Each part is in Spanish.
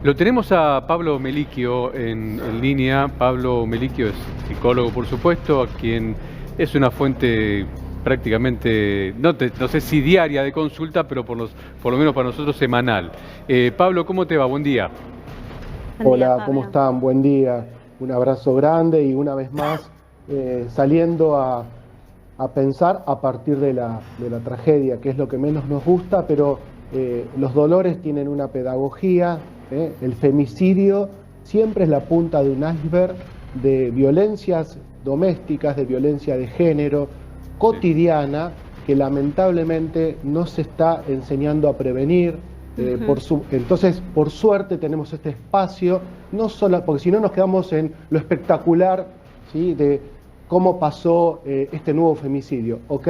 Lo tenemos a Pablo Melicchio en línea. Pablo Melicchio es psicólogo, por supuesto, a quien es una fuente prácticamente, no sé si diaria de consulta, pero por lo menos para nosotros semanal. Pablo, ¿cómo te va? Buen día. Buen día, Hola, ¿cómo Pablo. están? Buen día. Un abrazo grande y una vez más saliendo a pensar a partir de la tragedia, que es lo que menos nos gusta, pero los dolores tienen una pedagogía. El femicidio siempre es la punta de un iceberg de violencias domésticas, de violencia de género Sí, cotidiana que lamentablemente no se está enseñando a prevenir. Ujú. Entonces, por suerte tenemos este espacio, no solo, porque si no nos quedamos en lo espectacular, ¿sí? De cómo pasó este nuevo femicidio. Ok,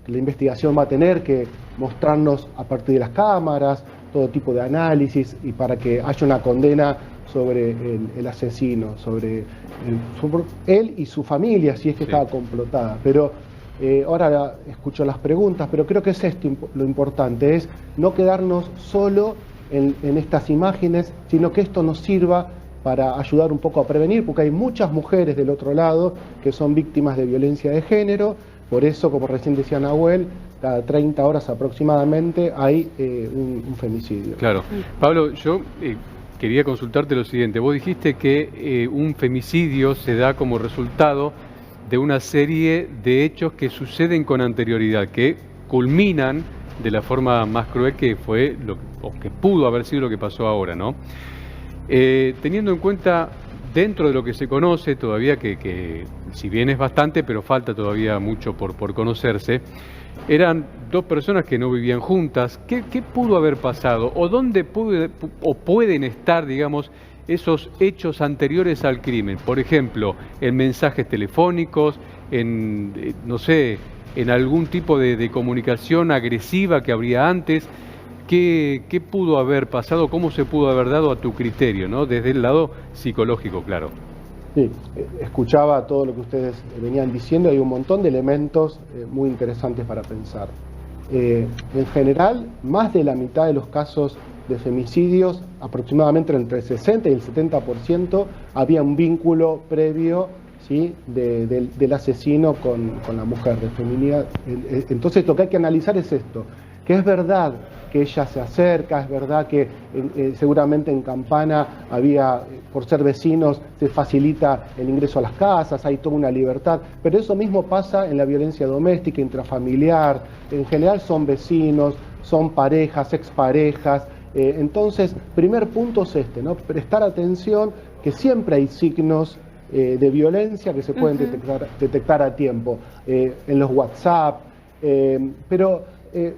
la investigación va a tener que mostrarnos a partir de las cámaras todo tipo de análisis y para que haya una condena sobre el asesino, sobre él y su familia, si es que sí. estaba complotada. Pero ahora escucho las preguntas, pero creo que es esto lo importante, es no quedarnos solo en estas imágenes, sino que esto nos sirva para ayudar un poco a prevenir, porque hay muchas mujeres del otro lado que son víctimas de violencia de género. Por eso, como recién decía Nahuel, cada 30 horas aproximadamente hay un femicidio. Claro. Pablo, yo quería consultarte lo siguiente. Vos dijiste que un femicidio se da como resultado de una serie de hechos que suceden con anterioridad, que culminan de la forma más cruel que fue o que pudo haber sido lo que pasó ahora, ¿no? Teniendo en cuenta, dentro de lo que se conoce, todavía que si bien es bastante, pero falta todavía mucho por conocerse, eran dos personas que no vivían juntas. ¿Qué pudo haber pasado? ¿O dónde o pueden estar, digamos, esos hechos anteriores al crimen? Por ejemplo, en mensajes telefónicos, no sé, en algún tipo de comunicación agresiva que habría antes. ¿Qué pudo haber pasado? ¿Cómo se pudo haber dado a tu criterio, ¿no? Desde el lado psicológico, claro. Sí, escuchaba todo lo que ustedes venían diciendo, hay un montón de elementos muy interesantes para pensar. En general, más de la mitad de los casos de femicidios, aproximadamente entre el 60 y el 70%, había un vínculo previo, ¿sí? Del asesino con la mujer, de feminidad. Entonces lo que hay que analizar es esto, que es verdad que ella se acerca, es verdad que seguramente en Campana había, por ser vecinos, se facilita el ingreso a las casas, hay toda una libertad, pero eso mismo pasa en la violencia doméstica, intrafamiliar. En general son vecinos, son parejas, exparejas. Entonces, primer punto es este, ¿no? Prestar atención que siempre hay signos de violencia que se pueden Ujú. detectar a tiempo, en los WhatsApp, pero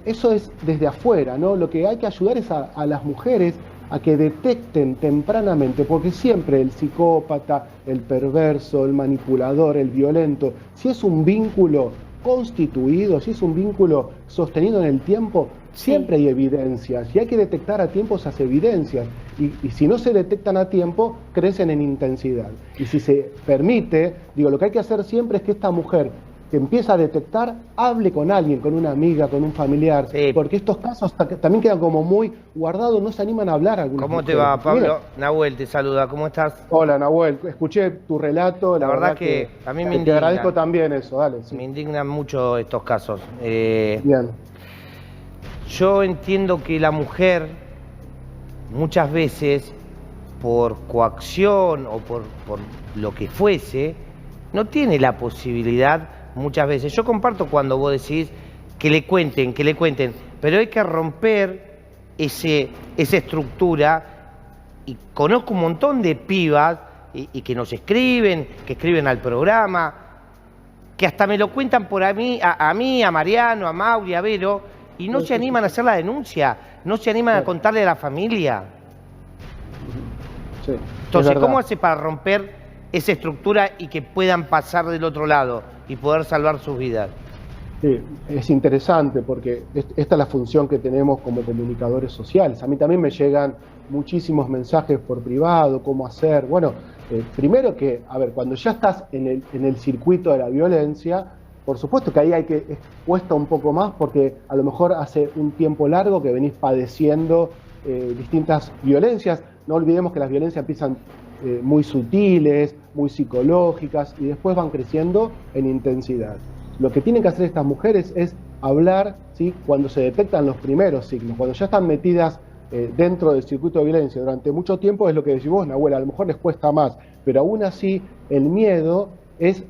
eso es desde afuera, ¿no? Lo que hay que ayudar es a las mujeres a que detecten tempranamente, porque siempre el psicópata, el perverso, el manipulador, el violento, si es un vínculo constituido, si es un vínculo sostenido en el tiempo, Sí. siempre hay evidencias y hay que detectar a tiempo esas evidencias. Y si no se detectan a tiempo, crecen en intensidad. Y si se permite, digo, lo que hay que hacer siempre es que esta mujer que empieza a detectar, hable con alguien, con una amiga, con un familiar, Sí, porque estos casos también quedan como muy guardados, no se animan a hablar algunas ¿cómo te mujeres. va, Porque mira, Pablo? Nahuel te saluda, ¿cómo estás? hola Nahuel, escuché tu relato, La la verdad verdad que que a mí te agradezco también eso, dale, sí. me indignan mucho estos casos. Bien, Yo entiendo que la mujer muchas veces, por coacción o por lo que fuese, no tiene la posibilidad muchas veces. Yo comparto cuando vos decís que le cuenten, pero hay que romper esa estructura. Y conozco un montón de pibas y que nos escriben, que escriben al programa, que hasta me lo cuentan por a mí, a Mariano, a Mauri, a Vero, y no sí, se sí, sí, animan a sí, hacer la denuncia, no se animan a claro. contarle a la familia. Sí, es Entonces, ¿cómo verdad. hace para romper esa estructura y que puedan pasar del otro lado y poder salvar sus vidas? Sí, es interesante porque esta es la función que tenemos como comunicadores sociales. A mí también me llegan muchísimos mensajes por privado, cómo hacer. Bueno, primero que, a ver, cuando ya estás en el circuito de la violencia, por supuesto que ahí cuesta un poco más porque a lo mejor hace un tiempo largo que venís padeciendo distintas violencias, no olvidemos que las violencias empiezan muy sutiles, muy psicológicas y después van creciendo en intensidad. Lo que tienen que hacer estas mujeres es hablar, ¿sí?, cuando se detectan los primeros signos, cuando ya están metidas dentro del circuito de violencia durante mucho tiempo. Es lo que decís vos, Nahuel, a lo mejor les cuesta más, pero aún así el miedo es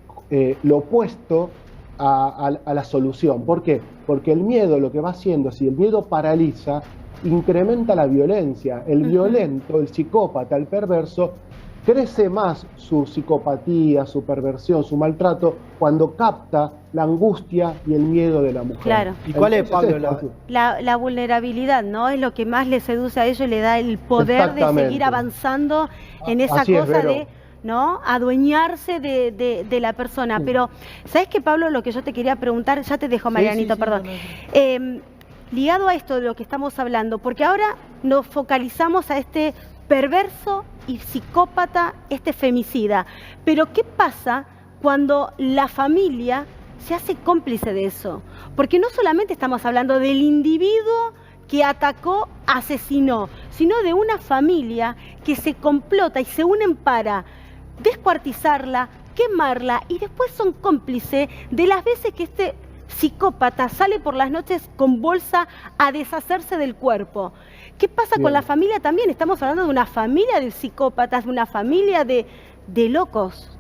lo opuesto a la solución. ¿Por qué? Porque el miedo lo que va haciendo, si el miedo paraliza, incrementa la violencia. El violento, el psicópata, el perverso, crece más su psicopatía, su perversión, su maltrato, cuando capta la angustia y el miedo de la mujer. Claro. ¿Y cuál es, Pablo, la vulnerabilidad, ¿no? Es lo que más le seduce a ellos y le da el poder de seguir avanzando en esa cosa de, ¿no?, adueñarse de la persona. Pero, ¿sabes qué, Pablo? Lo que yo te quería preguntar, ya te dejo, Marianito, perdón. Ligado a esto de lo que estamos hablando, porque ahora nos focalizamos a este perverso y psicópata, este femicida. Pero ¿qué pasa cuando la familia se hace cómplice de eso? Porque no solamente estamos hablando del individuo que atacó, asesinó, sino de una familia que se complota y se unen para descuartizarla, quemarla, y después son cómplices de las veces que este psicópata sale por las noches con bolsa a deshacerse del cuerpo. ¿Qué pasa con la familia también? Estamos hablando de una familia de psicópatas, de una familia de locos.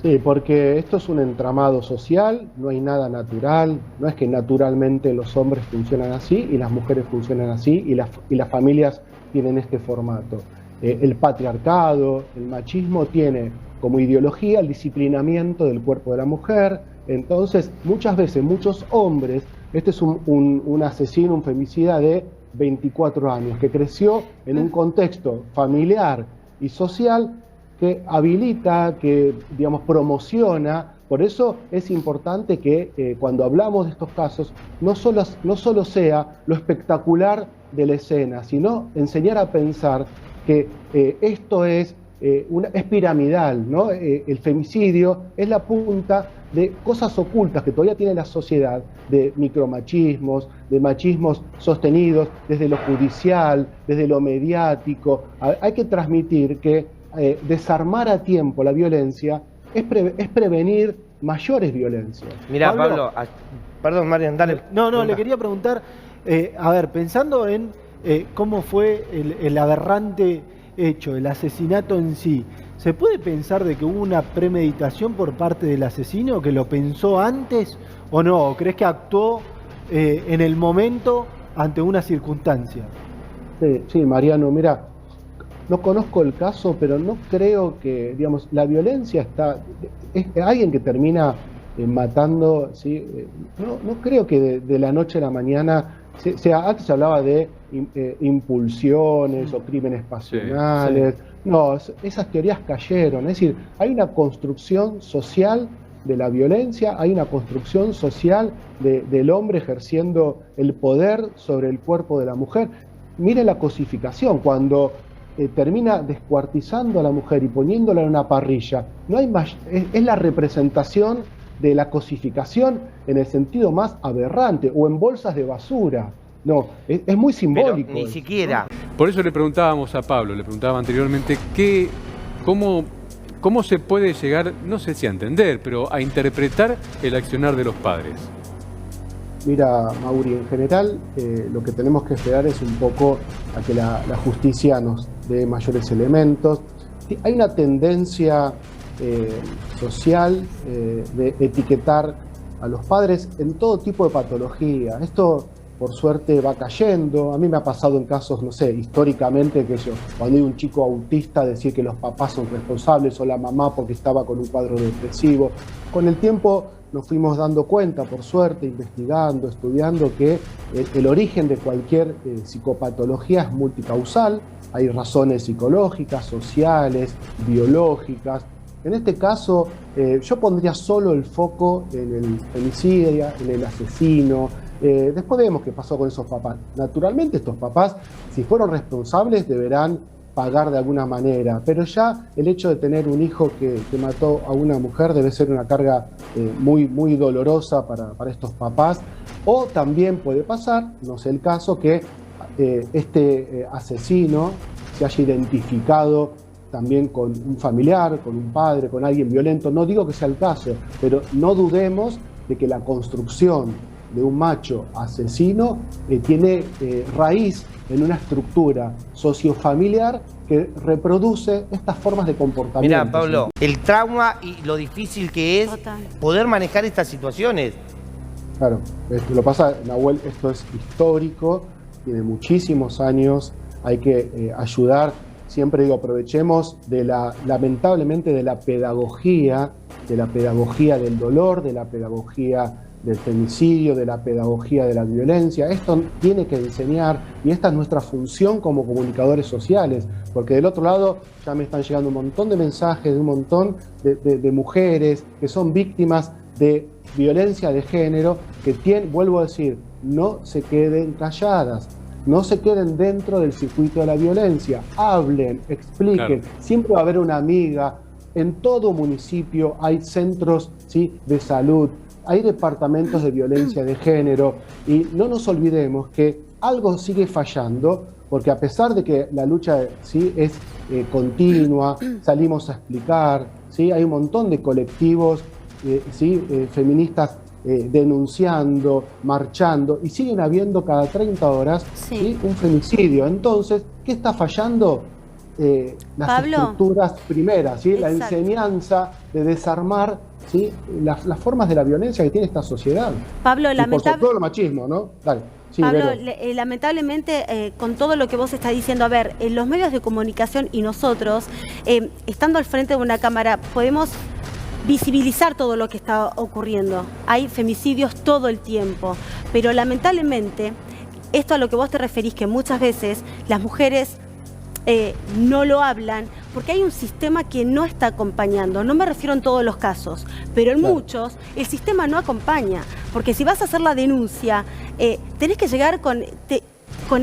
Sí, porque esto es un entramado social, no hay nada natural, no es que naturalmente los hombres funcionan así y las mujeres funcionan así y las familias tienen este formato. El patriarcado, el machismo tiene como ideología el disciplinamiento del cuerpo de la mujer. Entonces, muchas veces, muchos hombres, este es un asesino, un femicida de 24 años, que creció en un contexto familiar y social que habilita, que, digamos, promociona. Por eso es importante que cuando hablamos de estos casos, no solo sea lo espectacular de la escena, sino enseñar a pensar que esto es piramidal, ¿no? El femicidio es la punta de cosas ocultas que todavía tiene la sociedad, de micromachismos, de machismos sostenidos desde lo judicial, desde lo mediático. Hay que transmitir que desarmar a tiempo la violencia es prevenir mayores violencias. Mirá, Pablo, perdón, Marian, dale. No, le quería preguntar, a ver, pensando en cómo fue el aberrante hecho, el asesinato en sí, ¿se puede pensar de que hubo una premeditación por parte del asesino, que lo pensó antes o no? ¿O crees que actuó en el momento ante una circunstancia? Sí, Mariano, mira, no conozco el caso, pero no creo que, digamos, la violencia es alguien que termina matando, ¿sí? No creo que de la noche a la mañana, antes se hablaba de impulsiones o crímenes pasionales. Sí. No, esas teorías cayeron. Es decir, hay una construcción social de la violencia, hay una construcción social del hombre ejerciendo el poder sobre el cuerpo de la mujer. Mire la cosificación, cuando termina descuartizando a la mujer y poniéndola en una parrilla, no hay más, es la representación de la cosificación en el sentido más aberrante, o en bolsas de basura. No, es muy simbólico. Pero ni siquiera. Por eso le preguntábamos a Pablo, le preguntaba anteriormente, ¿cómo se puede llegar, no sé si a entender, pero a interpretar el accionar de los padres? Mira, Mauri, en general lo que tenemos que esperar es un poco a que la justicia nos dé mayores elementos. Hay una tendencia social de etiquetar a los padres en todo tipo de patología. Esto, por suerte, va cayendo. A mí me ha pasado en casos, no sé, históricamente, cuando hay un chico autista, decir que los papás son responsables o la mamá porque estaba con un cuadro depresivo. Con el tiempo nos fuimos dando cuenta, por suerte, investigando, estudiando, que el origen de cualquier psicopatología es multicausal. Hay razones psicológicas, sociales, biológicas. En este caso, yo pondría solo el foco en el femicidio, en el asesino. Después vemos qué pasó con esos papás. Naturalmente, estos papás, si fueron responsables, deberán pagar de alguna manera, pero ya el hecho de tener un hijo que mató a una mujer debe ser una carga muy dolorosa para estos papás. O también puede pasar, no sé el caso, que este asesino, se haya identificado también con un familiar, con un padre, con alguien violento. No digo que sea el caso, pero no dudemos de que la construcción de un macho asesino tiene raíz en una estructura sociofamiliar que reproduce estas formas de comportamiento. Mirá, Pablo, el trauma y lo difícil que es poder manejar estas situaciones. Claro, lo pasa, Nahuel, esto es histórico, tiene muchísimos años, hay que ayudar. Siempre digo, aprovechemos lamentablemente de la pedagogía del dolor, de la pedagogía del femicidio, de la pedagogía de la violencia. Esto tiene que enseñar, y esta es nuestra función como comunicadores sociales, porque del otro lado ya me están llegando un montón de mensajes de un montón de mujeres que son víctimas de violencia de género, que vuelvo a decir, no se queden calladas. No se queden dentro del circuito de la violencia, hablen, expliquen. Claro. Siempre va a haber una amiga. En todo municipio hay centros, ¿sí?, de salud, hay departamentos de violencia de género, y no nos olvidemos que algo sigue fallando, porque a pesar de que la lucha, ¿sí?, es continua, salimos a explicar, ¿sí?, hay un montón de colectivos feministas denunciando, marchando, y siguen habiendo cada 30 horas ¿sí? un femicidio. Entonces, ¿qué está fallando? Las Pablo, estructuras primeras, ¿sí? La enseñanza de desarmar, ¿sí?, las formas de la violencia que tiene esta sociedad. Pablo, por todo el machismo, ¿no? Dale. Sí, Pablo, lamentablemente, con todo lo que vos estás diciendo, a ver, en los medios de comunicación y nosotros, estando al frente de una cámara, podemos visibilizar todo lo que está ocurriendo. Hay femicidios todo el tiempo, pero lamentablemente, esto a lo que vos te referís, que muchas veces las mujeres no lo hablan, porque hay un sistema que no está acompañando. No me refiero en todos los casos, pero en muchos el sistema no acompaña, porque si vas a hacer la denuncia, tenés que llegar con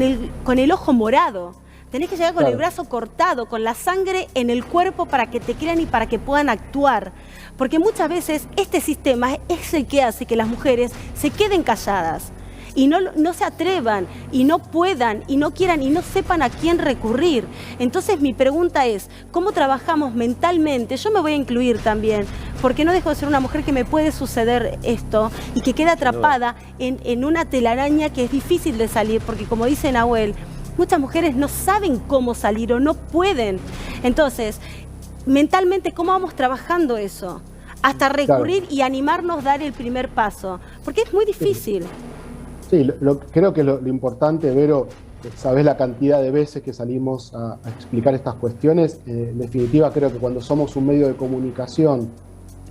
el ojo morado. Tenés que llegar con el brazo cortado, con la sangre en el cuerpo para que te crean y para que puedan actuar. Porque muchas veces este sistema es el que hace que las mujeres se queden calladas y no se atrevan y no puedan y no quieran y no sepan a quién recurrir. Entonces mi pregunta es, ¿cómo trabajamos mentalmente? Yo me voy a incluir también, porque no dejo de ser una mujer que me puede suceder esto y que queda atrapada en una telaraña que es difícil de salir, porque como dice Nahuel, muchas mujeres no saben cómo salir o no pueden. Entonces, mentalmente, ¿cómo vamos trabajando eso? Hasta recurrir y animarnos a dar el primer paso. Porque es muy difícil. Sí, creo que lo importante, Vero, sabés la cantidad de veces que salimos a explicar estas cuestiones. En definitiva, creo que cuando somos un medio de comunicación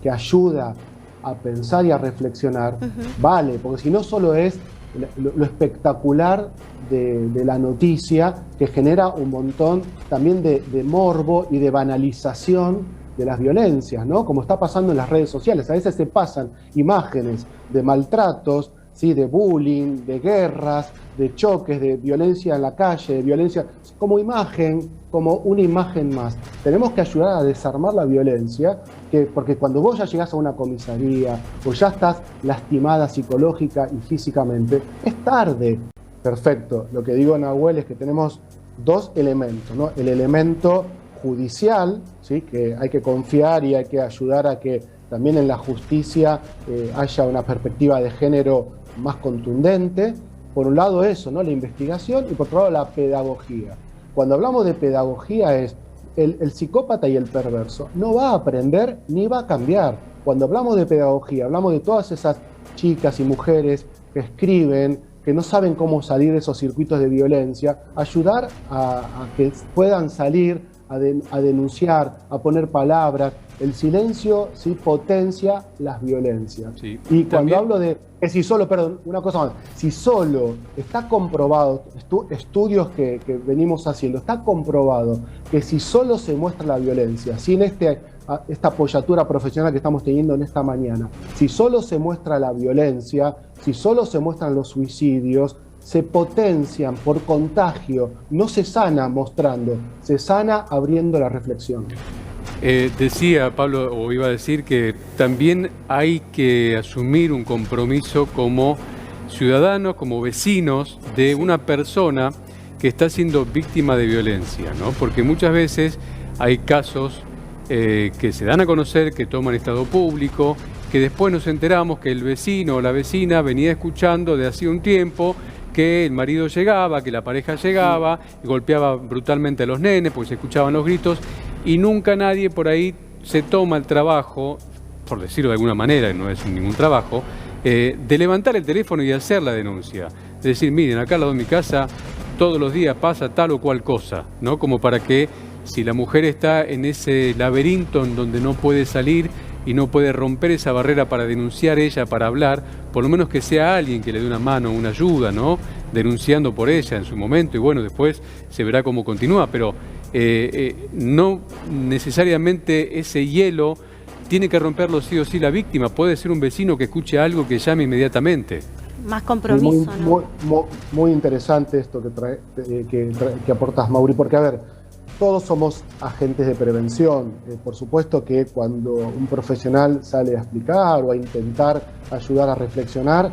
que ayuda a pensar y a reflexionar, vale, porque si no solo es lo espectacular de la noticia, que genera un montón también de morbo y de banalización de las violencias, ¿no? Como está pasando en las redes sociales. A veces se pasan imágenes de maltratos, ¿sí?, de bullying, de guerras, de choques, de violencia en la calle, de violencia como imagen, como una imagen más. Tenemos que ayudar a desarmar la violencia, porque cuando vos ya llegás a una comisaría o ya estás lastimada psicológica y físicamente, es tarde. Perfecto. Lo que digo, Nahuel, es que tenemos dos elementos, ¿no? El elemento judicial, ¿sí?, que hay que confiar y hay que ayudar a que también en la justicia haya una perspectiva de género más contundente. Por un lado eso, ¿no?, la investigación, y por otro lado la pedagogía. Cuando hablamos de pedagogía es el psicópata y el perverso no va a aprender ni va a cambiar. Cuando hablamos de pedagogía, hablamos de todas esas chicas y mujeres que escriben, que no saben cómo salir de esos circuitos de violencia, ayudar a que puedan salir, a denunciar, a poner palabras. El silencio sí potencia las violencias. Sí. Y cuando hablo de que si solo, perdón, una cosa más, si solo está comprobado, estudios que venimos haciendo, está comprobado que si solo se muestra la violencia, sin esta apoyatura profesional que estamos teniendo en esta mañana, si solo se muestra la violencia, si solo se muestran los suicidios, se potencian por contagio, no se sana mostrando, se sana abriendo la reflexión. Decía Pablo, o iba a decir, que también hay que asumir un compromiso como ciudadanos, como vecinos de una persona que está siendo víctima de violencia, ¿no? Porque muchas veces hay casos que se dan a conocer, que toman estado público, que después nos enteramos que el vecino o la vecina venía escuchando de hacía un tiempo que el marido llegaba, que la pareja llegaba, y golpeaba brutalmente a los nenes porque se escuchaban los gritos, y nunca nadie por ahí se toma el trabajo, por decirlo de alguna manera, y no es ningún trabajo, de levantar el teléfono y hacer la denuncia. De decir, miren, acá al lado de mi casa todos los días pasa tal o cual cosa, ¿no? Como para que si la mujer está en ese laberinto en donde no puede salir y no puede romper esa barrera para denunciar ella, para hablar, por lo menos que sea alguien que le dé una mano, una ayuda, ¿no? Denunciando por ella en su momento, y bueno, después se verá cómo continúa, pero no necesariamente ese hielo tiene que romperlo sí o sí la víctima. Puede ser un vecino que escuche algo que llame inmediatamente. Más compromiso, ¿no? Muy interesante esto que aportas, Mauri, porque a ver, todos somos agentes de prevención. Por supuesto que cuando un profesional sale a explicar o a intentar ayudar a reflexionar,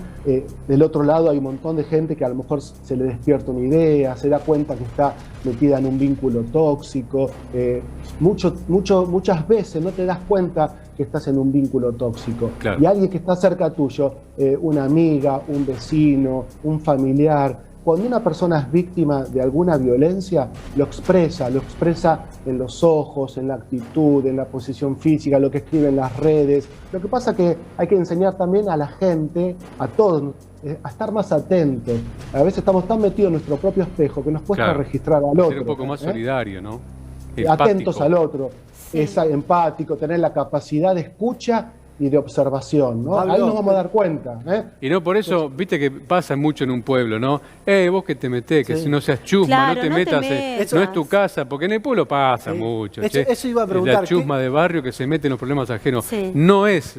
del otro lado hay un montón de gente que a lo mejor se le despierta una idea, se da cuenta que está metida en un vínculo tóxico. Muchas veces no te das cuenta que estás en un vínculo tóxico. Claro. Y alguien que está cerca tuyo, una amiga, un vecino, un familiar, cuando una persona es víctima de alguna violencia, lo expresa en los ojos, en la actitud, en la posición física, lo que escribe en las redes. Lo que pasa es que hay que enseñar también a la gente, a todos, a estar más atentos. A veces estamos tan metidos en nuestro propio espejo que nos cuesta registrar al otro. Ser un poco más solidario, ¿no? Atentos al otro, es empático, tener la capacidad de escucha y de observación, ¿no? Ahí nos vamos a dar cuenta. Y no por eso, viste que pasa mucho en un pueblo, ¿no? Vos que te metés, que si no seas chusma, claro, no te metas, no es tu casa, porque en el pueblo pasa mucho. Eso iba a preguntar. La chusma de barrio que se mete en los problemas ajenos. Sí. No es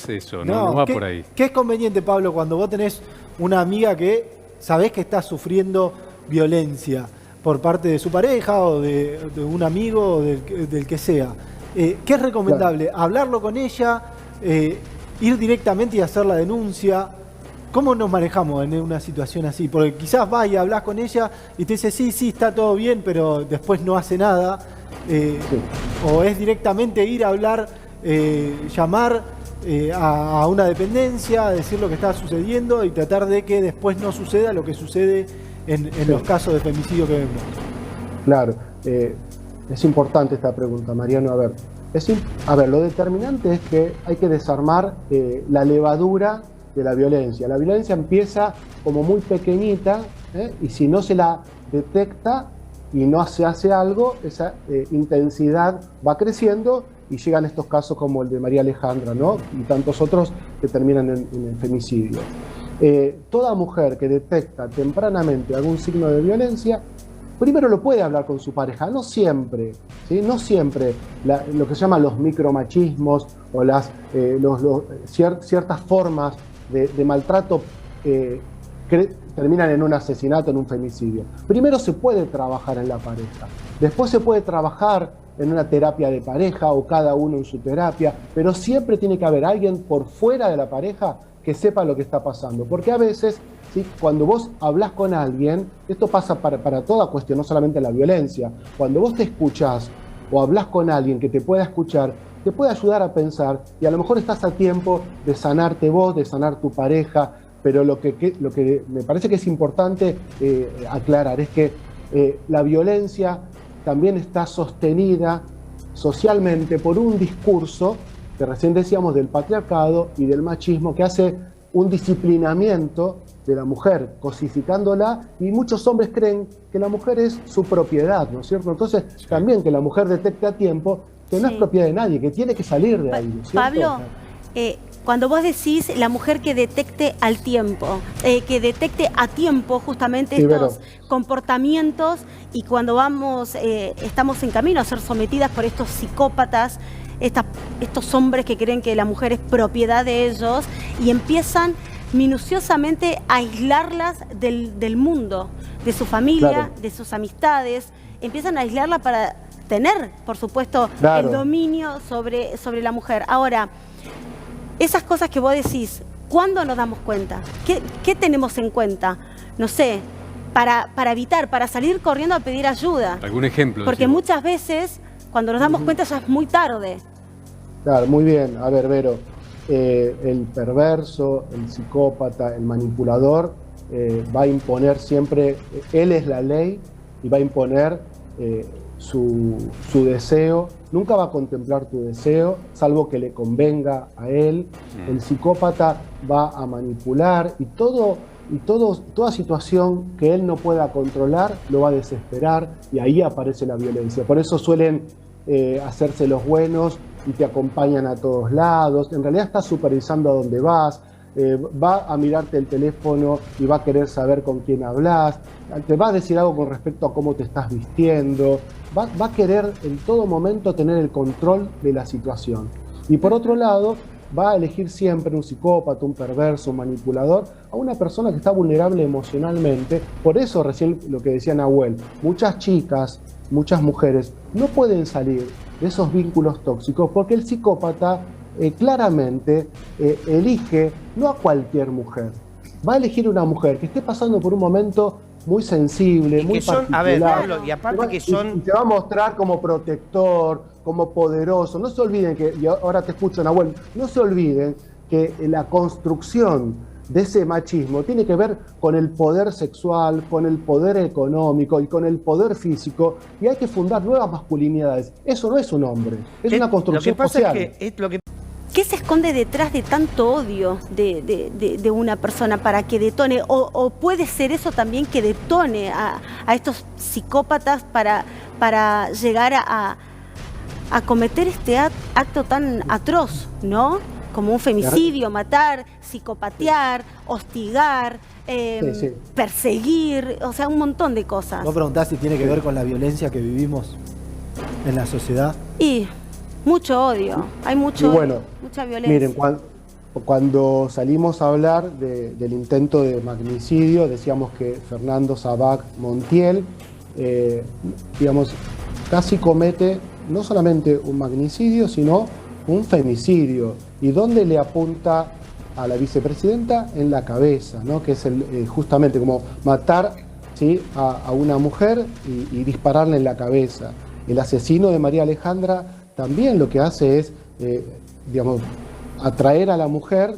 eso, no va por ahí. ¿Qué es conveniente, Pablo, cuando vos tenés una amiga que sabés que está sufriendo violencia por parte de su pareja o de un amigo o del que sea? ¿Qué es recomendable? Claro. ¿Hablarlo con ella? ¿Ir directamente y hacer la denuncia? ¿Cómo nos manejamos en una situación así? Porque quizás vas y hablas con ella y te dice, sí, está todo bien, pero después no hace nada. Sí. O es directamente ir a hablar, llamar a una dependencia, decir lo que está sucediendo y tratar de que después no suceda lo que sucede en los casos de femicidio que vemos. Claro. Es importante esta pregunta, Mariano. A ver, lo determinante es que hay que desarmar la levadura de la violencia. La violencia empieza como muy pequeñita, y si no se la detecta y no se hace algo, esa intensidad va creciendo y llegan estos casos como el de María Alejandra, ¿no? Y tantos otros que terminan en el femicidio. Toda mujer que detecta tempranamente algún signo de violencia, primero lo puede hablar con su pareja, no siempre, ¿sí? No siempre lo que se llaman los micromachismos o ciertas formas de maltrato terminan en un asesinato, en un femicidio. Primero se puede trabajar en la pareja, después se puede trabajar en una terapia de pareja o cada uno en su terapia, pero siempre tiene que haber alguien por fuera de la pareja que sepa lo que está pasando, porque a veces, ¿sí?, cuando vos hablás con alguien, esto pasa para toda cuestión, no solamente la violencia, cuando vos te escuchás o hablás con alguien que te pueda escuchar, te puede ayudar a pensar y a lo mejor estás a tiempo de sanarte vos, de sanar tu pareja, pero lo que me parece que es importante aclarar es que la violencia también está sostenida socialmente por un discurso que recién decíamos del patriarcado y del machismo, que hace un disciplinamiento de la mujer, cosificándola, y muchos hombres creen que la mujer es su propiedad, ¿no es cierto? Entonces, también que la mujer detecte a tiempo que no es propiedad de nadie, que tiene que salir de ahí, ¿no es cierto? Pablo, cuando vos decís la mujer que detecte al tiempo, que detecte a tiempo justamente estos comportamientos, y cuando estamos en camino a ser sometidas por estos psicópatas, estos hombres que creen que la mujer es propiedad de ellos y empiezan minuciosamente a aislarlas del mundo, de su familia, de sus amistades, empiezan a aislarla para tener, por supuesto, el dominio sobre la mujer. Ahora, esas cosas que vos decís, ¿cuándo nos damos cuenta? ¿Qué tenemos en cuenta? No sé, para evitar, para salir corriendo a pedir ayuda. ¿Algún ejemplo? Porque muchas veces, cuando nos damos cuenta, ya es muy tarde. Claro, muy bien. A ver, Vero, el perverso, el psicópata, el manipulador, va a imponer siempre, él es la ley y va a imponer su deseo, nunca va a contemplar tu deseo, salvo que le convenga a él. El psicópata va a manipular y toda situación que él no pueda controlar lo va a desesperar y ahí aparece la violencia. Por eso suelen hacerse los buenos y te acompañan a todos lados. En realidad estás supervisando a dónde vas, va a mirarte el teléfono y va a querer saber con quién hablas, te va a decir algo con respecto a cómo te estás vistiendo, va a querer en todo momento tener el control de la situación. Y por otro lado, va a elegir siempre un psicópata, un perverso, un manipulador, a una persona que está vulnerable emocionalmente. Por eso recién lo que decía Nahuel, muchas chicas, muchas mujeres no pueden salir de esos vínculos tóxicos porque el psicópata claramente elige no a cualquier mujer, va a elegir una mujer que esté pasando por un momento muy sensible, muy particular. A ver, Pablo, y aparte que son... Y te va a mostrar como protector, como poderoso. No se olviden que, y ahora te escucho, Nahuel, no se olviden que la construcción de ese machismo tiene que ver con el poder sexual, con el poder económico y con el poder físico, y hay que fundar nuevas masculinidades. Eso no es un hombre, es una construcción social. Lo que pasa es que ¿qué se esconde detrás de tanto odio de una persona para que detone? O puede ser eso también que detone a estos psicópatas para llegar a cometer este acto tan atroz, ¿no? Como un femicidio, matar, psicopatear, hostigar, perseguir, o sea, un montón de cosas. ¿Vos preguntás si tiene que ver con la violencia que vivimos en la sociedad? Y mucho odio, hay mucho bueno, mucha violencia. Miren, cuando salimos a hablar del intento de magnicidio, decíamos que Fernando Sabac Montiel, casi comete no solamente un magnicidio, sino un femicidio. ¿Y dónde le apunta a la vicepresidenta? En la cabeza, ¿no? Que es justamente como matar, ¿sí?, a una mujer y dispararle en la cabeza. El asesino de María Alejandra también lo que hace es, atraer a la mujer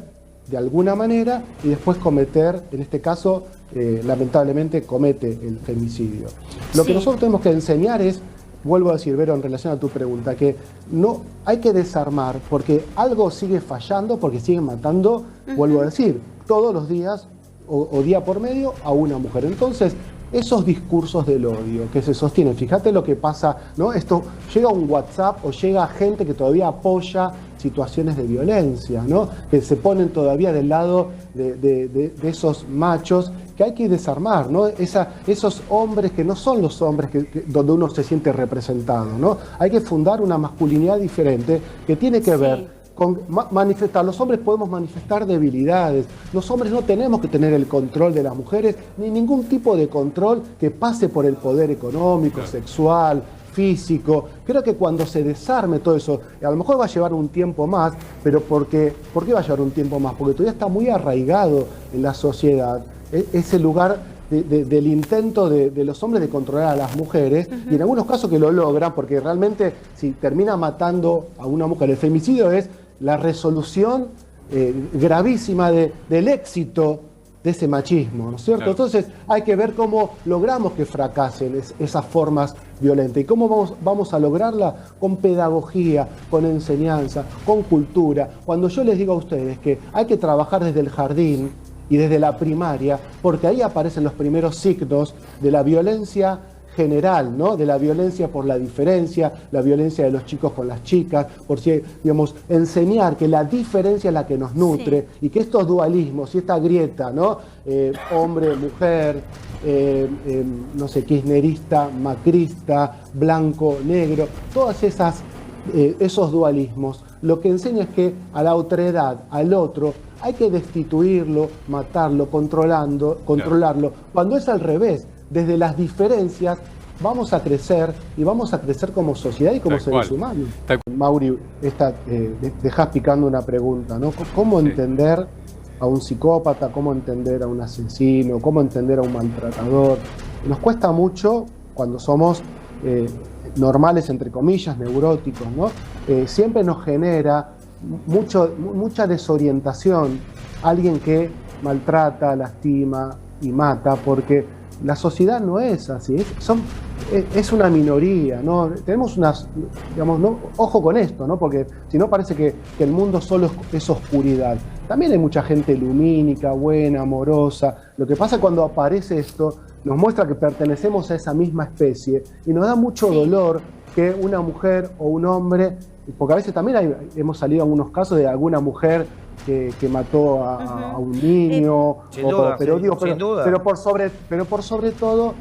de alguna manera y después cometer, en este caso, lamentablemente comete el femicidio. Lo que nosotros tenemos que enseñar es, vuelvo a decir, Vero, en relación a tu pregunta, que no hay que desarmar porque algo sigue fallando, porque siguen matando, vuelvo a decir, todos los días o día por medio a una mujer. Entonces, esos discursos del odio que se sostienen, fíjate lo que pasa, ¿no? Esto llega a un WhatsApp o llega a gente que todavía apoya situaciones de violencia, ¿no? Que se ponen todavía del lado de esos machos que hay que desarmar, ¿no? Esos hombres que no son los hombres donde uno se siente representado, ¿no? Hay que fundar una masculinidad diferente que tiene que ver con manifestar. Los hombres podemos manifestar debilidades, los hombres no tenemos que tener el control de las mujeres, ni ningún tipo de control que pase por el poder económico, sexual, físico. Creo que cuando se desarme todo eso, a lo mejor va a llevar un tiempo más, pero ¿por qué va a llevar un tiempo más? Porque todavía está muy arraigado en la sociedad ese lugar del intento de los hombres de controlar a las mujeres, y en algunos casos que lo logran, porque realmente si termina matando a una mujer, el femicidio es la resolución gravísima del éxito de ese machismo, ¿no es cierto? Claro. Entonces hay que ver cómo logramos que fracasen esas formas violentas. ¿Y cómo vamos a lograrla? Con pedagogía, con enseñanza, con cultura. Cuando yo les digo a ustedes que hay que trabajar desde el jardín y desde la primaria, porque ahí aparecen los primeros signos de la violencia general, ¿no? De la violencia por la diferencia, la violencia de los chicos con las chicas, por si, enseñar que la diferencia es la que nos nutre, y que estos dualismos y esta grieta, ¿no? Hombre, mujer, kirchnerista, macrista, blanco, negro, todas esos dualismos, lo que enseña es que a la otredad, al otro, hay que destituirlo, matarlo, controlarlo. Cuando es al revés, desde las diferencias vamos a crecer, y vamos a crecer como sociedad y como seres humanos. Mauri, dejás picando una pregunta, ¿no? ¿Cómo entender a un psicópata, cómo entender a un asesino, cómo entender a un maltratador. Nos cuesta mucho cuando somos normales, entre comillas, neuróticos, ¿no? Siempre nos genera mucha desorientación alguien que maltrata, lastima y mata, porque la sociedad no es así, es una minoría, ¿no? Tenemos unas, digamos, ¿no? Ojo con esto, ¿no? Porque si no parece que el mundo solo es oscuridad. También hay mucha gente lumínica, buena, amorosa. Lo que pasa cuando aparece esto, nos muestra que pertenecemos a esa misma especie y nos da mucho dolor que una mujer o un hombre, porque a veces también hemos salido en algunos casos de alguna mujer que mató a un niño, pero por sobre todo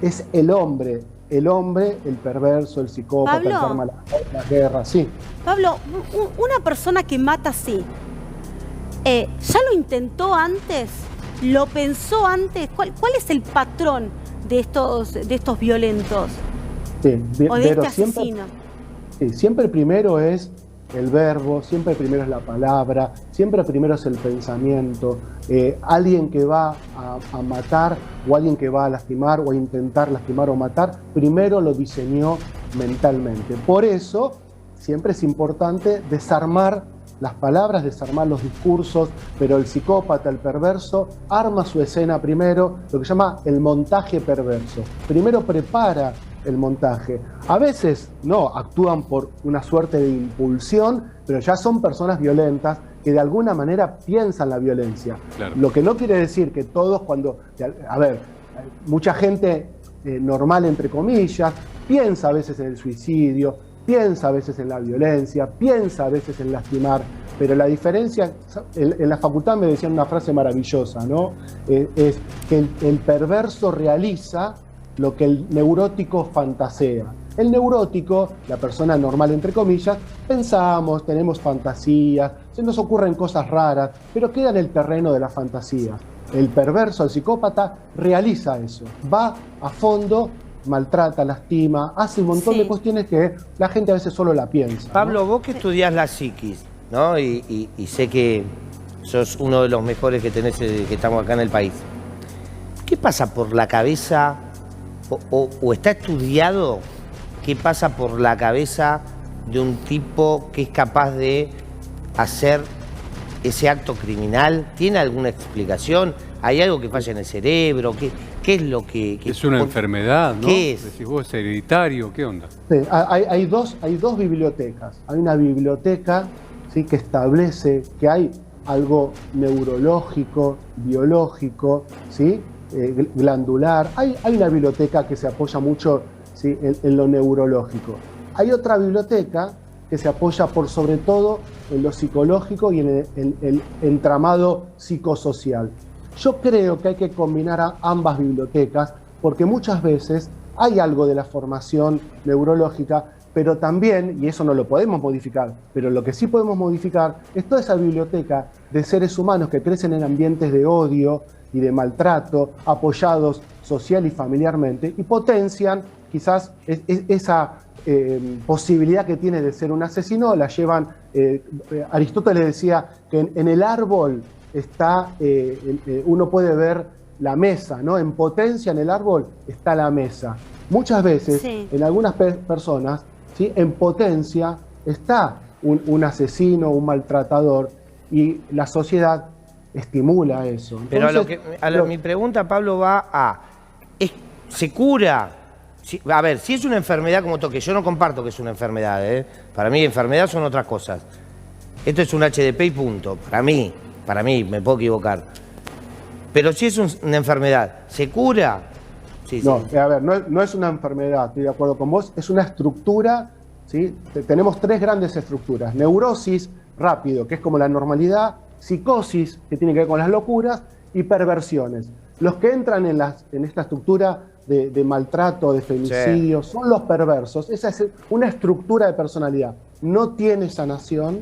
es el hombre, el perverso, el psicópata, el que arma la guerra, sí. Pablo, una persona que mata así, ¿ya lo intentó antes? ¿Lo pensó antes? ¿Cuál es el patrón de estos violentos? Sí, o de este asesino. Siempre primero es el verbo, siempre primero es la palabra, siempre primero es el pensamiento. Alguien que va a matar o alguien que va a lastimar o a intentar lastimar o matar, primero lo diseñó mentalmente. Por eso siempre es importante desarmar las palabras, desarmar los discursos, pero el psicópata, el perverso, arma su escena primero, lo que se llama el montaje perverso. Primero prepara el montaje. A veces no, actúan por una suerte de impulsión, pero ya son personas violentas que de alguna manera piensan la violencia. Claro. Lo que no quiere decir que todos mucha gente normal, entre comillas, piensa a veces en el suicidio, piensa a veces en la violencia, piensa a veces en lastimar, pero la diferencia, en la facultad me decían una frase maravillosa, ¿no? Es que el perverso realiza lo que el neurótico fantasea. El neurótico, la persona normal, entre comillas, pensamos, tenemos fantasías, se nos ocurren cosas raras, pero queda en el terreno de la fantasía. El perverso, el psicópata, realiza eso, va a fondo, maltrata, lastima, hace un montón de cuestiones que la gente a veces solo la piensa. Pablo, ¿no? Vos que estudiás la psiquis, ¿no? Y sé que sos uno de los mejores que tenés, que estamos acá en el país. ¿Qué pasa por la cabeza, o está estudiado qué pasa por la cabeza de un tipo que es capaz de hacer ese acto criminal? ¿Tiene alguna explicación? ¿Hay algo que falla en el cerebro? ¿Qué es lo que es una enfermedad, ¿no? ¿Qué es? Decís vos, ¿es hereditario? ¿Qué onda? Sí, hay dos bibliotecas. Hay una biblioteca, ¿sí?, que establece que hay algo neurológico, biológico, ¿sí?, glandular. Hay una biblioteca que se apoya mucho, ¿sí?, en lo neurológico. Hay otra biblioteca que se apoya por sobre todo en lo psicológico y en el entramado psicosocial. Yo creo que hay que combinar a ambas bibliotecas porque muchas veces hay algo de la formación neurológica, pero también, y eso no lo podemos modificar, pero lo que sí podemos modificar es toda esa biblioteca de seres humanos que crecen en ambientes de odio y de maltrato, apoyados social y familiarmente, y potencian quizás esa posibilidad que tiene de ser un asesino, la llevan, Aristóteles decía que en el árbol está, uno puede ver la mesa, ¿no? En potencia en el árbol está la mesa. Muchas veces, en algunas personas, ¿sí?, en potencia está un asesino, un maltratador, y la sociedad estimula eso. Entonces, pero mi pregunta, Pablo, va a... ¿Se cura? A ver, si es una enfermedad como toque, yo no comparto que es una enfermedad, ¿eh? Para mí enfermedad son otras cosas. Esto es un HDP y punto. Para mí, me puedo equivocar. Pero si es una enfermedad, ¿se cura? Sí, no, sí. A ver, no es una enfermedad, estoy de acuerdo con vos, es una estructura, ¿sí? Tenemos tres grandes estructuras. Neurosis, rápido, que es como la normalidad; psicosis, que tiene que ver con las locuras; y perversiones. Los que entran en esta estructura de maltrato, de femicidio, son los perversos. Esa es una estructura de personalidad. No tiene sanación.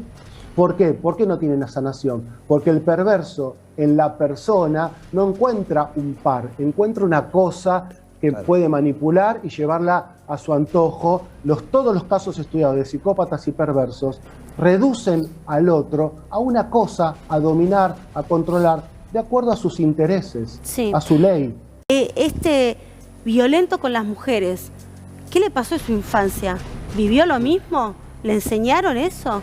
¿Por qué? ¿Por qué no tiene una sanación? Porque el perverso en la persona no encuentra un par, encuentra una cosa que puede manipular y llevarla a su antojo, todos los casos estudiados de psicópatas y perversos reducen al otro a una cosa, a dominar, a controlar, de acuerdo a sus intereses, sí, a su ley. Este violento con las mujeres, ¿qué le pasó en su infancia? ¿Vivió lo mismo? ¿Le enseñaron eso?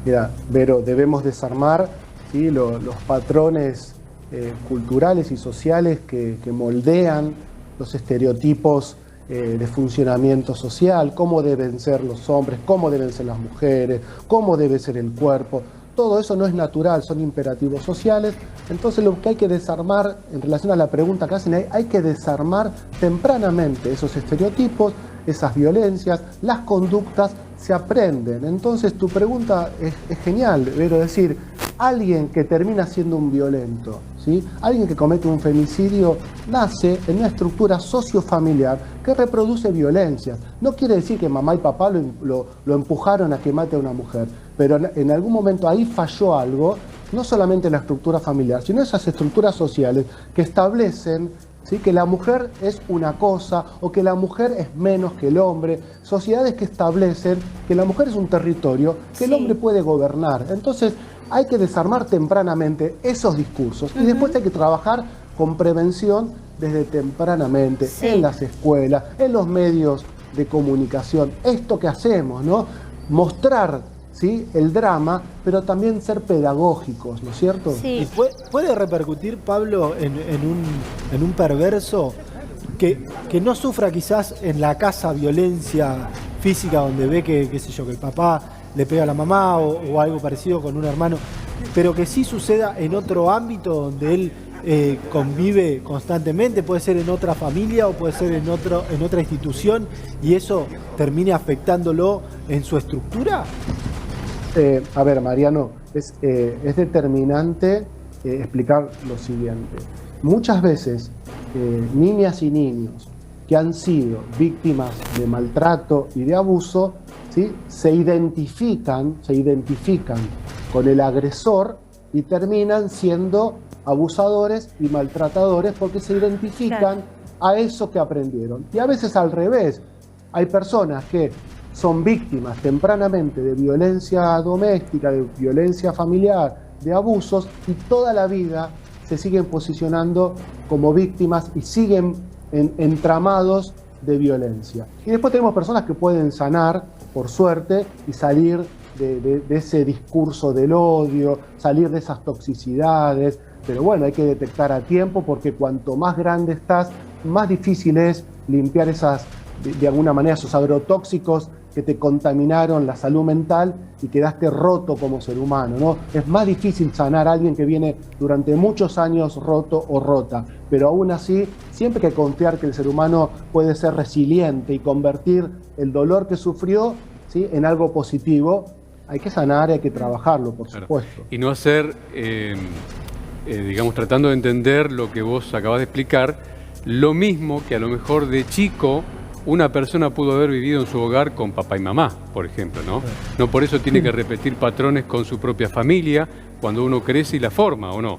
Mira, Vero, debemos desarmar, ¿sí?, los patrones culturales y sociales que moldean los estereotipos de funcionamiento social, cómo deben ser los hombres, cómo deben ser las mujeres, cómo debe ser el cuerpo. Todo eso no es natural, son imperativos sociales. Entonces lo que hay que desarmar, en relación a la pregunta que hacen, hay que desarmar tempranamente esos estereotipos, esas violencias, las conductas se aprenden. Entonces tu pregunta es genial, pero decir, alguien que termina siendo un violento, ¿sí?, alguien que comete un femicidio, nace en una estructura sociofamiliar que reproduce violencias. No quiere decir que mamá y papá lo empujaron a que mate a una mujer, pero en algún momento ahí falló algo, no solamente la estructura familiar, sino esas estructuras sociales que establecen, ¿sí?, que la mujer es una cosa o que la mujer es menos que el hombre, sociedades que establecen que la mujer es un territorio que el hombre puede gobernar. Entonces hay que desarmar tempranamente esos discursos y después hay que trabajar con prevención desde tempranamente, en las escuelas, en los medios de comunicación. Esto que hacemos, ¿no? Mostrar, ¿sí?, el drama, pero también ser pedagógicos, ¿no es cierto? Sí. ¿Y puede repercutir, Pablo, en un perverso que no sufra quizás en la casa violencia física, donde ve que, qué sé yo, que el papá le pega a la mamá o algo parecido con un hermano, pero que sí suceda en otro ámbito donde él convive constantemente, puede ser en otra familia o puede ser en otra institución, y eso termine afectándolo en su estructura? A ver, Mariano, es determinante explicar lo siguiente. Muchas veces niñas y niños que han sido víctimas de maltrato y de abuso, ¿sí?, se identifican con el agresor y terminan siendo abusadores y maltratadores porque se identifican a eso que aprendieron. Y a veces al revés, hay personas que son víctimas tempranamente de violencia doméstica, de violencia familiar, de abusos, y toda la vida se siguen posicionando como víctimas y siguen entramados de violencia. Y después tenemos personas que pueden sanar, por suerte, y salir de ese discurso del odio, salir de esas toxicidades, pero bueno, hay que detectar a tiempo, porque cuanto más grande estás, más difícil es limpiar de alguna manera esos agrotóxicos que te contaminaron la salud mental y quedaste roto como ser humano, ¿no? Es más difícil sanar a alguien que viene durante muchos años roto o rota, pero aún así siempre hay que confiar que el ser humano puede ser resiliente y convertir el dolor que sufrió, ¿sí?, en algo positivo. Hay que sanar, hay que trabajarlo, por supuesto. Y no hacer, digamos, tratando de entender lo que vos acabas de explicar, lo mismo que a lo mejor de chico una persona pudo haber vivido en su hogar con papá y mamá, por ejemplo, ¿no? No por eso tiene que repetir patrones con su propia familia cuando uno crece y la forma, ¿o no?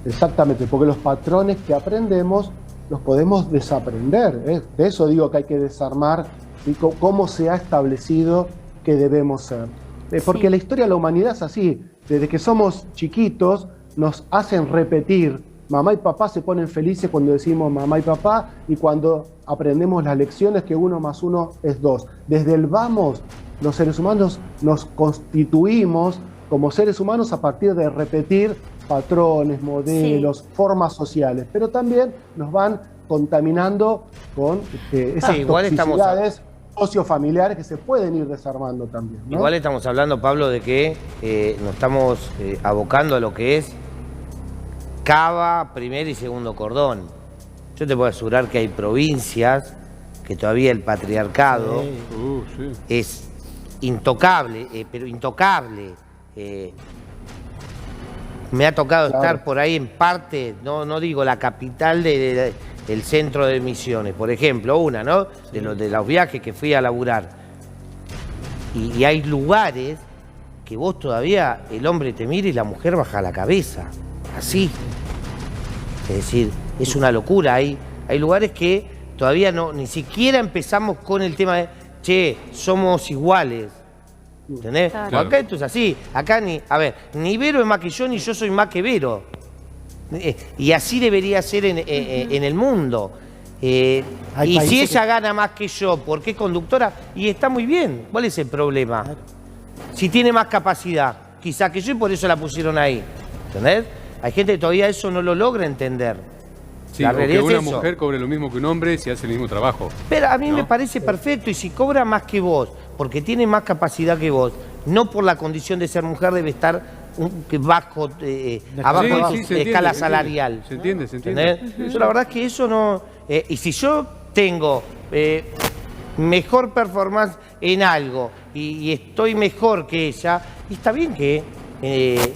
Exactamente, porque los patrones que aprendemos los podemos desaprender, ¿eh? De eso digo que hay que desarmar, ¿sí?, cómo se ha establecido que debemos ser. Porque la historia de la humanidad es así, desde que somos chiquitos nos hacen repetir. Mamá y papá se ponen felices cuando decimos mamá y papá, y cuando aprendemos las lecciones que 1 más 1 es 2. Desde el vamos, los seres humanos nos constituimos como seres humanos a partir de repetir patrones, modelos, formas sociales, pero también nos van contaminando con esas toxicidades sociofamiliares que se pueden ir desarmando también, ¿no? Igual estamos hablando, Pablo, de que nos estamos abocando a lo que es Cava, primer y segundo cordón. Yo te puedo asegurar que hay provincias que todavía el patriarcado es intocable, pero intocable. Me ha tocado estar por ahí en parte, no digo la capital del centro de Misiones, por ejemplo, una, ¿no? De los viajes que fui a laburar. Y hay lugares que vos todavía, el hombre te mira y la mujer baja la cabeza. Así. Es decir, es una locura. Hay lugares que todavía no, ni siquiera empezamos con el tema de, che, somos iguales. ¿Entendés? Claro. Acá esto es así. Acá ni Vero es más que yo, ni yo soy más que Vero. Y así debería ser en el mundo. Y si ella gana más que yo porque es conductora, y está muy bien, ¿cuál es el problema? Claro. Si tiene más capacidad, quizás que yo, y por eso la pusieron ahí. ¿Entendés? Hay gente que todavía eso no lo logra entender. Sí, o que una mujer cobre lo mismo que un hombre si hace el mismo trabajo. Pero a mí me parece perfecto, y si cobra más que vos, porque tiene más capacidad que vos, no por la condición de ser mujer debe estar abajo de tu escala salarial. Se entiende. Yo la verdad es que eso no... y si yo tengo mejor performance en algo y estoy mejor que ella, está bien que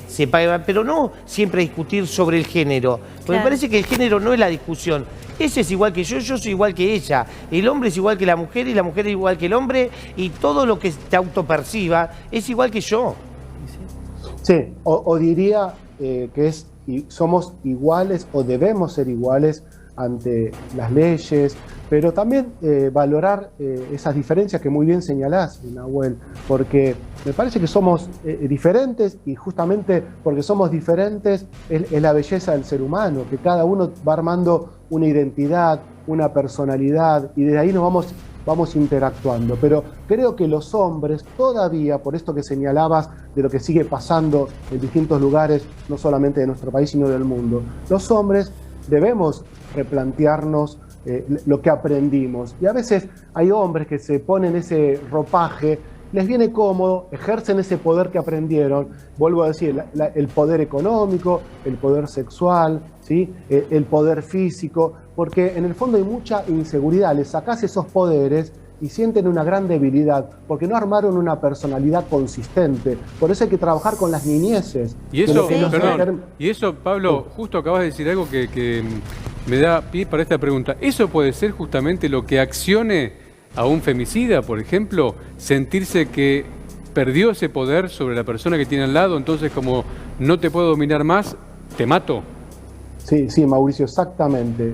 se pague, pero no siempre discutir sobre el género. Porque me parece que el género no es la discusión. Ese es igual que yo soy igual que ella. El hombre es igual que la mujer y la mujer es igual que el hombre, y todo lo que te autoperciba es igual que yo. Sí, o diría que somos iguales o debemos ser iguales ante las leyes, pero también valorar esas diferencias que muy bien señalás, Nahuel, porque me parece que somos diferentes, y justamente porque somos diferentes es la belleza del ser humano, que cada uno va armando una identidad, una personalidad, y desde ahí nos vamos interactuando. Pero creo que los hombres todavía, por esto que señalabas de lo que sigue pasando en distintos lugares, no solamente de nuestro país, sino del mundo, los hombres debemos replantearnos lo que aprendimos. Y a veces hay hombres que se ponen ese ropaje, les viene cómodo, ejercen ese poder que aprendieron, vuelvo a decir, el poder económico, el poder sexual, ¿sí? El poder físico, porque en el fondo hay mucha inseguridad, les sacás esos poderes y sienten una gran debilidad, porque no armaron una personalidad consistente. Por eso hay que trabajar con las niñeces. Y eso, y eso, Pablo, justo acabas de decir algo que me da pie para esta pregunta. ¿Eso puede ser justamente lo que accione a un femicida, por ejemplo? Sentirse que perdió ese poder sobre la persona que tiene al lado, entonces como no te puedo dominar más, te mato. Sí, Mauricio, exactamente.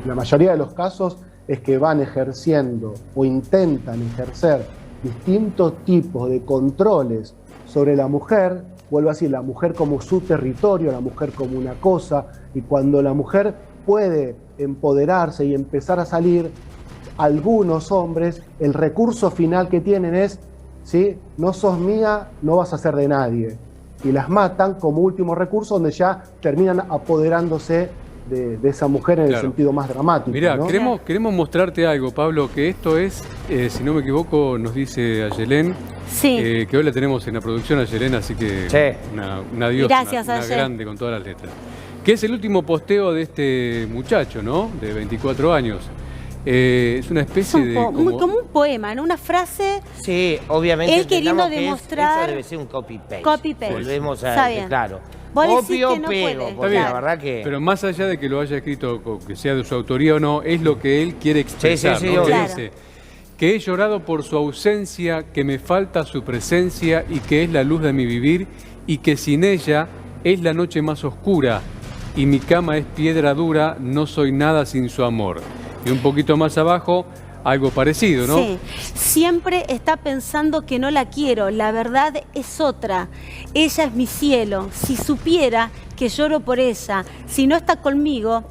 La mayoría de los casos es que van ejerciendo o intentan ejercer distintos tipos de controles sobre la mujer, vuelvo a decir, la mujer como su territorio, la mujer como una cosa, y cuando la mujer puede empoderarse y empezar a salir, algunos hombres, el recurso final que tienen es, ¿sí? No sos mía, no vas a ser de nadie. Y las matan como último recurso, donde ya terminan apoderándose de esa mujer en el sentido más dramático. Mirá, ¿no? queremos mostrarte algo, Pablo, que esto es, si no me equivoco, nos dice Ayelén, que hoy la tenemos en la producción, Ayelén, así que una diosa, una grande con todas las letras. Que es el último posteo de este muchacho, ¿no? De 24 años. Es una especie de... como un poema, ¿no? Una frase... Sí, obviamente. Él queriendo demostrar... Eso debe ser un copy-paste. Copy-paste. Volvemos a... Claro. Obvio, no pego, porque la verdad que... Pero más allá de que lo haya escrito, que sea de su autoría o no, es lo que él quiere expresar, ¿no? Que dice que he llorado por su ausencia, que me falta su presencia y que es la luz de mi vivir, y que sin ella es la noche más oscura y mi cama es piedra dura, no soy nada sin su amor. Y un poquito más abajo, algo parecido, ¿no? Sí, siempre está pensando que no la quiero, la verdad es otra. Ella es mi cielo, si supiera que lloro por ella, si no está conmigo,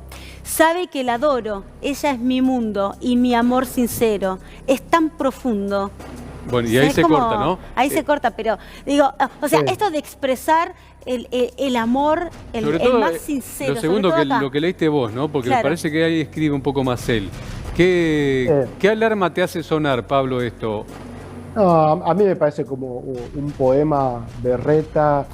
sabe que la adoro. Ella es mi mundo y mi amor sincero, es tan profundo. Bueno, y ahí se corta, ¿no? Ahí se corta, pero digo, o sea, esto de expresar el amor, el más sincero. Lo segundo, lo que leíste vos, ¿no? Porque me parece que ahí escribe un poco más él. ¿Qué alarma te hace sonar, Pablo, esto? No, a mí me parece como un poema berreta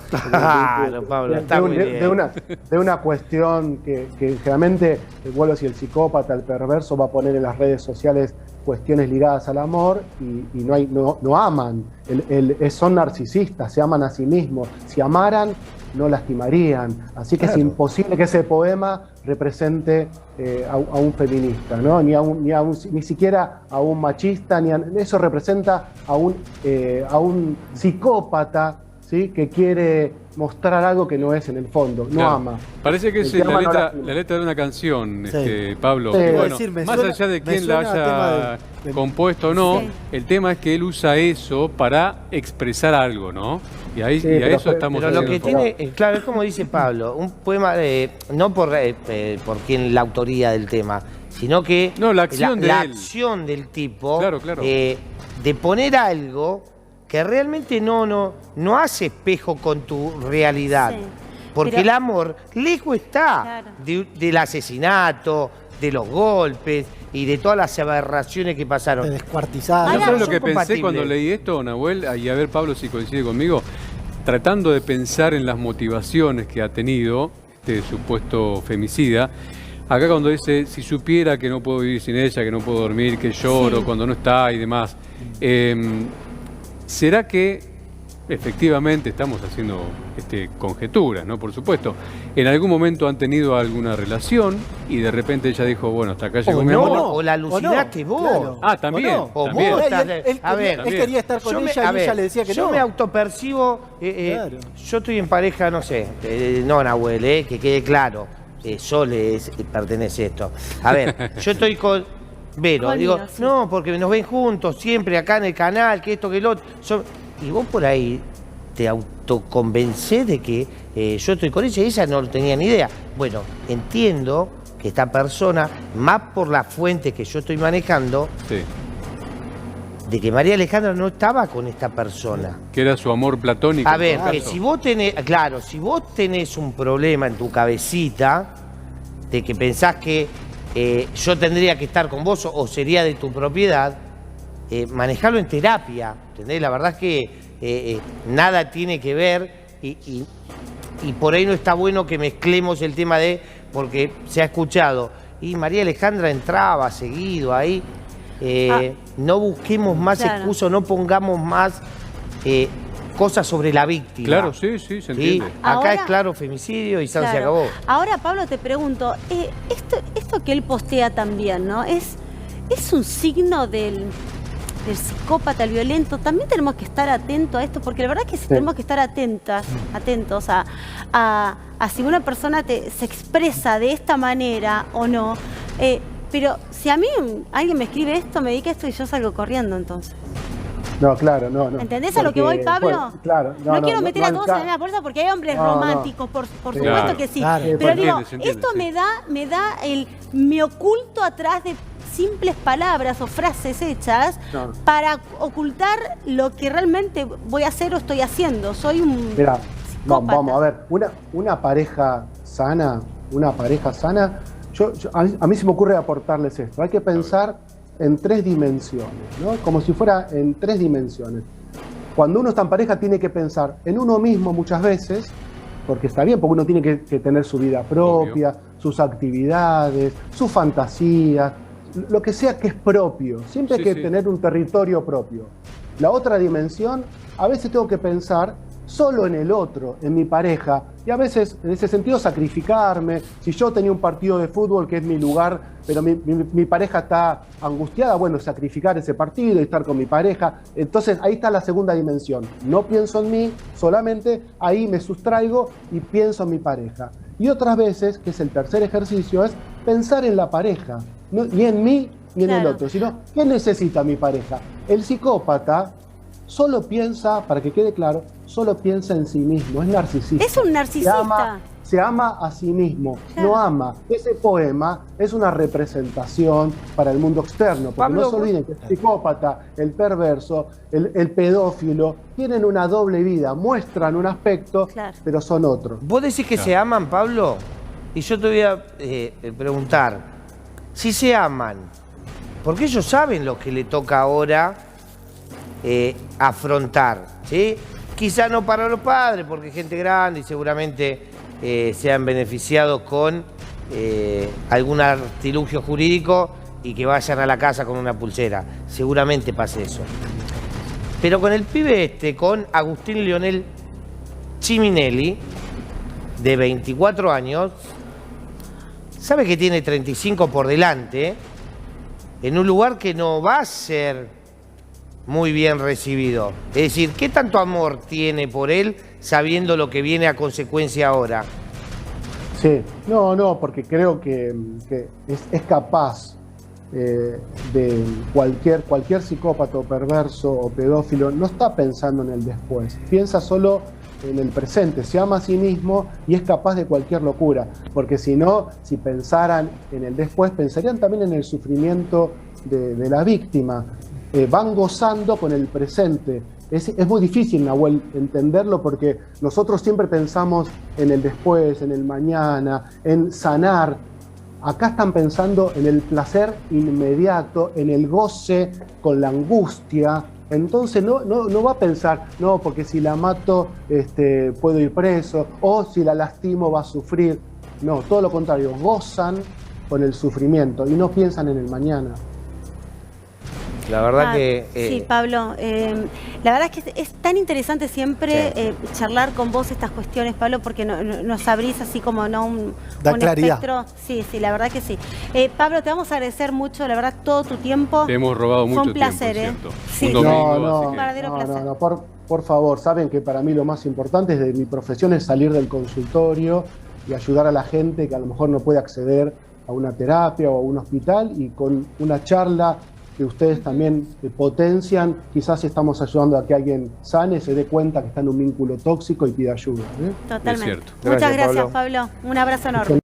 de una cuestión que generalmente, vuelvo a decir, el psicópata, el perverso va a poner en las redes sociales cuestiones ligadas al amor y no aman, son narcisistas, se aman a sí mismos. Si amaran, no lastimarían. Así que es imposible que ese poema represente a un feminista, ¿no? Ni siquiera a un machista, eso representa a un psicópata, ¿sí? Que quiere mostrar algo que no es en el fondo, no ama. Parece que es la letra de una canción, Pablo. Y bueno, más allá de quién la haya compuesto o no, el tema es que él usa eso para expresar algo, ¿no? Y ahí y a eso estamos haciendo. Pero lo que tiene, claro, es como dice Pablo, un poema, no por quién la autoría del tema, sino que la acción del tipo de poner algo que realmente no hace espejo con tu realidad. Sí, porque el amor lejos está del asesinato, de los golpes y de todas las aberraciones que pasaron. De descuartizar. ¿No sabes lo que pensé cuando leí esto, Nahuel? Y a ver, Pablo, si coincide conmigo. Tratando de pensar en las motivaciones que ha tenido este supuesto femicida. Acá cuando dice, si supiera que no puedo vivir sin ella, que no puedo dormir, que lloro cuando no está y demás. ¿Será que efectivamente estamos haciendo conjeturas, ¿no? Por supuesto. En algún momento han tenido alguna relación y de repente ella dijo, bueno, hasta acá llegó mi amor. O la alucinaste vos. Claro. Ah, también. O también. vos él quería estar con ella y ella le decía que yo me autopercibo, yo estoy en pareja, no sé, no, Nahuel, que quede claro. Yo les pertenece esto. A ver, yo estoy con Vero, digo, no, porque nos ven juntos siempre acá en el canal, que esto, que lo otro. Y vos por ahí te autoconvencés de que yo estoy con ella y ella no tenía ni idea. Bueno, entiendo que esta persona, más por la fuente que yo estoy manejando, de que María Alejandra no estaba con esta persona. Que era su amor platónico. A ver, que si vos tenés un problema en tu cabecita, de que pensás que yo tendría que estar con vos o sería de tu propiedad, manejarlo en terapia, ¿entendés? La verdad es que nada tiene que ver y por ahí no está bueno que mezclemos el tema porque se ha escuchado, y María Alejandra entraba seguido ahí, no busquemos más excusas, no pongamos más cosas sobre la víctima. Claro, sí, se entiende. Acá ahora, es claro femicidio y se acabó. Ahora, Pablo, te pregunto, esto que él postea también, ¿no? ¿Es un signo del psicópata, el violento? También tenemos que estar atentos a esto, porque la verdad es que tenemos que estar atentos a si una persona se expresa de esta manera o no. Pero si a mí alguien me escribe esto, me dedica esto y yo salgo corriendo entonces. No, claro, no. ¿Entendés a lo que voy, Pablo? Pues, claro, no quiero meter a todos en la misma bolsa porque hay hombres románticos, por supuesto que sí. Claro, pero digo, esto me oculto atrás de simples palabras o frases hechas para ocultar lo que realmente voy a hacer o estoy haciendo. Soy un psicópata. Vamos a ver, una pareja sana, a mí se me ocurre aportarles esto. Hay que pensar en 3 dimensiones, ¿no? Como si fuera en 3 dimensiones. Cuando uno está en pareja tiene que pensar en uno mismo muchas veces, porque está bien, porque uno tiene que tener su vida propia, sus actividades, sus fantasías, lo que sea que es propio. Siempre hay que tener un territorio propio. La otra dimensión, a veces tengo que pensar solo en el otro, en mi pareja, y a veces en ese sentido sacrificarme. Si yo tenía un partido de fútbol que es mi lugar, pero mi pareja está angustiada, bueno, sacrificar ese partido y estar con mi pareja. Entonces ahí está la segunda dimensión. No pienso en mí, solamente ahí me sustraigo y pienso en mi pareja. Y otras veces, que es el tercer ejercicio, es pensar en la pareja, no, ni en mí ni en el otro, sino ¿qué necesita mi pareja? El psicópata solo piensa, para que quede claro, solo piensa en sí mismo, es narcisista. Es un narcisista. Se ama a sí mismo, no ama. Ese poema es una representación para el mundo externo, porque Pablo, no se olviden que el psicópata, el perverso, el pedófilo, tienen una doble vida, muestran un aspecto, pero son otros. ¿Vos decís que se aman, Pablo? Y yo te voy a preguntar, si se aman, porque ellos saben lo que le toca ahora afrontar, ¿sí? Quizá no para los padres, porque es gente grande y seguramente se han beneficiado con algún artilugio jurídico y que vayan a la casa con una pulsera. Seguramente pase eso. Pero con el pibe con Agustín Leonel Ciminelli, de 24 años, sabe que tiene 35 por delante, en un lugar que no va a ser muy bien recibido. Es decir, ¿qué tanto amor tiene por él sabiendo lo que viene a consecuencia ahora? Sí, no, porque creo que es capaz de cualquier psicópata o perverso o pedófilo, no está pensando en el después, piensa solo en el presente, se ama a sí mismo y es capaz de cualquier locura, porque si no, si pensaran en el después, pensarían también en el sufrimiento de la víctima. Van gozando con el presente. Es muy difícil, Nahuel, entenderlo porque nosotros siempre pensamos en el después, en el mañana, en sanar. Acá están pensando en el placer inmediato, en el goce con la angustia. Entonces no va a pensar, no, porque si la mato puedo ir preso, o si la lastimo va a sufrir. No, todo lo contrario, gozan con el sufrimiento y no piensan en el mañana. La verdad que... Sí, Pablo, la verdad es que es tan interesante siempre charlar con vos estas cuestiones, Pablo, porque nos abrís así como un claridad. espectro. Sí, la verdad que sí. Pablo, te vamos a agradecer mucho, la verdad, todo tu tiempo. Te hemos robado mucho tiempo. Fue un placer, Sí, un domingo, un verdadero placer. Por favor, saben que para mí lo más importante de mi profesión es salir del consultorio y ayudar a la gente que a lo mejor no puede acceder a una terapia o a un hospital, y con una charla que ustedes también potencian, quizás estamos ayudando a que alguien sane, se dé cuenta que está en un vínculo tóxico y pida ayuda. Totalmente. Es cierto. Muchas gracias, Pablo. Un abrazo enorme.